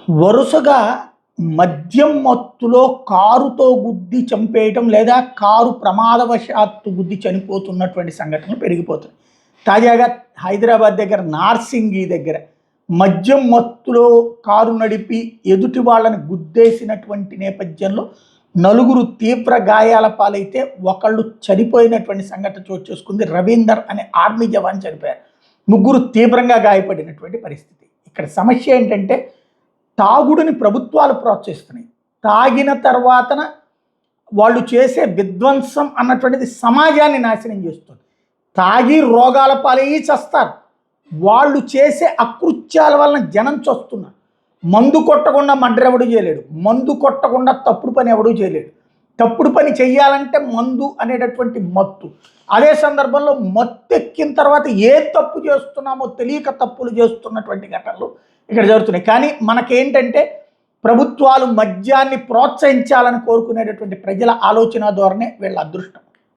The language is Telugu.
వరుసగా మద్యం మత్తులో కారుతో గుద్ది చంపేయటం లేదా కారు ప్రమాదవశాత్తు గుద్ది చనిపోతున్నటువంటి సంఘటనలు పెరిగిపోతున్నాయి. తాజాగా హైదరాబాద్ దగ్గర నార్సింగి దగ్గర మద్యం మత్తులో కారు నడిపి ఎదుటి వాళ్ళని గుద్దేసినటువంటి నేపథ్యంలో నలుగురు తీవ్ర గాయాల పాలైతే ఒకళ్ళు చనిపోయినటువంటి సంఘటన చోటు చేసుకుంది. రవీందర్ అనే ఆర్మీ జవాన్ చనిపోయారు. ముగ్గురు తీవ్రంగా గాయపడినటువంటి పరిస్థితి. ఇక్కడ సమస్య ఏంటంటే తాగుడుని ప్రభుత్వాలు ప్రోత్సహిస్తున్నాయి. తాగిన తర్వాతన వాళ్ళు చేసే విధ్వంసం అన్నటువంటిది సమాజాన్ని నాశనం చేస్తుంది. తాగి రోగాల పాలయ్యి చస్తారు. వాళ్ళు చేసే అకృత్యాల వలన జనం చస్తున్నారు. మందు కొట్టకుండా మర్డర్ ఎవడు చేయలేడు. మందు కొట్టకుండా తప్పుడు పని ఎవడూ చేయలేడు. తప్పుడు పని చెయ్యాలంటే మందు అనేటటువంటి మత్తు. అదే సందర్భంలో మత్తు ఎక్కిన తర్వాత ఏ తప్పు చేస్తున్నామో తెలియక తప్పులు చేస్తున్నటువంటి ఘటనలు ఇక్కడ జరుగుతున్నాయి. కానీ మనకేంటంటే ప్రభుత్వాలు మద్యాన్ని ప్రోత్సహించాలని కోరుకునేటటువంటి ప్రజల ఆలోచన ధోరణే వీళ్ళ అదృష్టం.